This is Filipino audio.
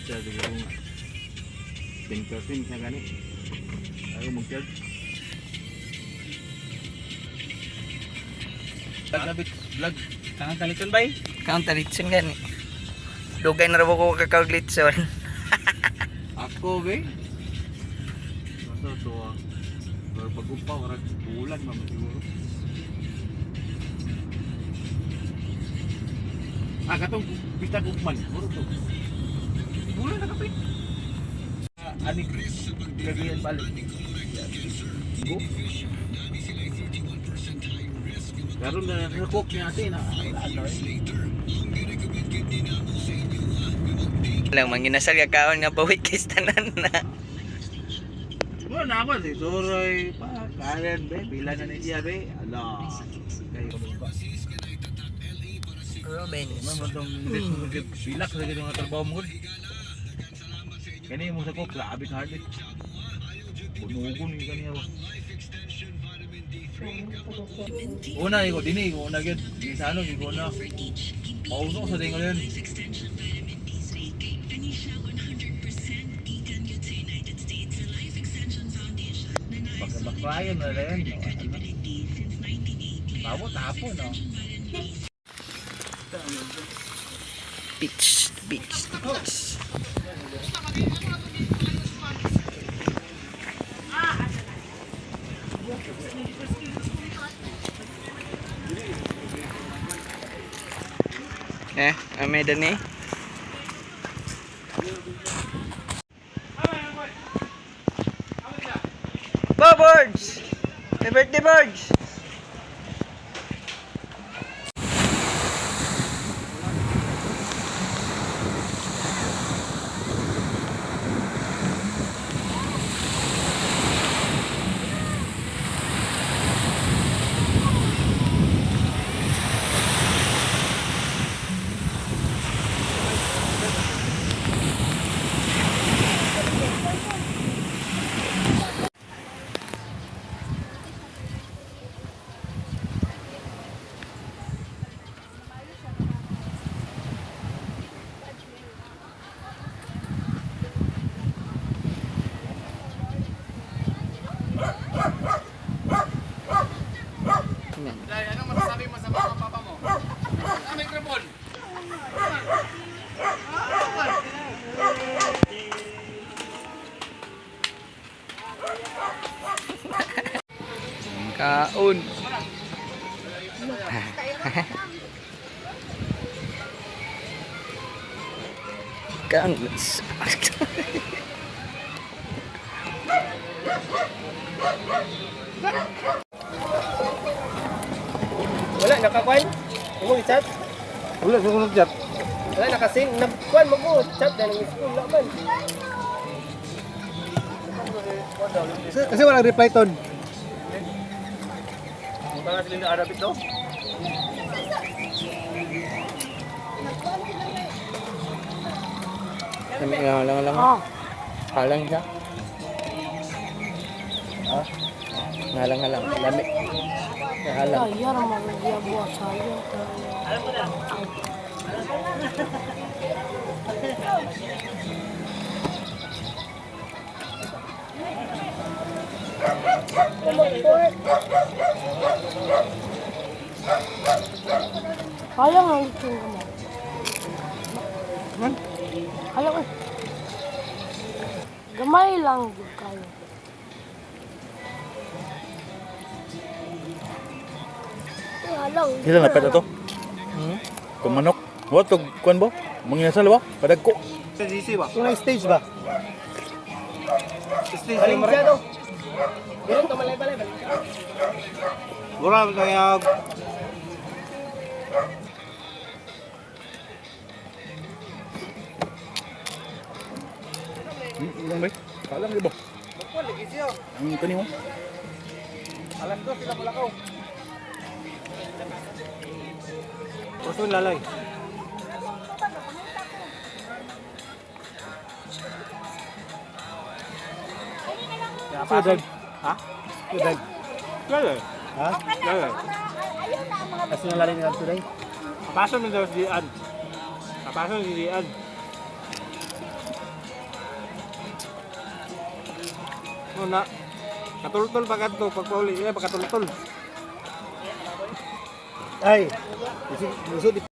siya siguro nga 10% na gani. Ayaw mag-charge. Vlog. Kanang kaliton bay? Kanang talitson gani. Dugay na rin ko kakaglit-son. Ako be. Basta to pero pag-upa warag bulan man siguro. Katong pista gugman, puro to. Bulan na kapit. Ani gagian balik. Go. Karon na nakok niya atin na. Lang manginasal ka kaon nga bawi kay tanan na. Wala na ako si Soroy pa. Karen be, pila na ni siya be. Ala. Kayo ba? Robin. Mamantong bilak sa mga trabaho mo. Kani mo sa ko grabe ka hard. Punugon ni kaniya. Una iko dini ko na gyud sa ano iko na. Pauso sa dingon yun. Bakbayan na rin. Tapo no. Beach. May dani. Birds! My birthday birds! Anong masasabi mo sa mga papa mo? Ang microphone. Kaon. Kaon. Wala nakakuan. Imo i-chat. Wala sa kunog chat. Wala nakasin. Nagkuan mo chat dahil ng school laman. Kasi wala reply ton. Mga sila na Arabic to. Lami lang. Halang siya. Halang. Lami. Halang. Kaya naman dia buat saya. Kaya nga ito mo. Kaya ko. Gamay lang din kayo. Kisa na peta to? Kung manok. What to kuan ba? Manginasal ba? Padagko. Sisi ba? Yung stage ba? Stage aling siya to. Pero to malay-balay. Mura kaya Ilang ba? Kalang di ba? Bakwan lagi siya. Ang kani mo? Alas 2 sila malakaw. Pusun lalay. Sudag. Ha? Sudag. Lalay. Ha? Lalay. Kasi nalalay na today. Papasok na daw si Dian. Papasok si Dian. Una. Katultol pa kadto pagpauli, pagkatultol. Ay. Gusto di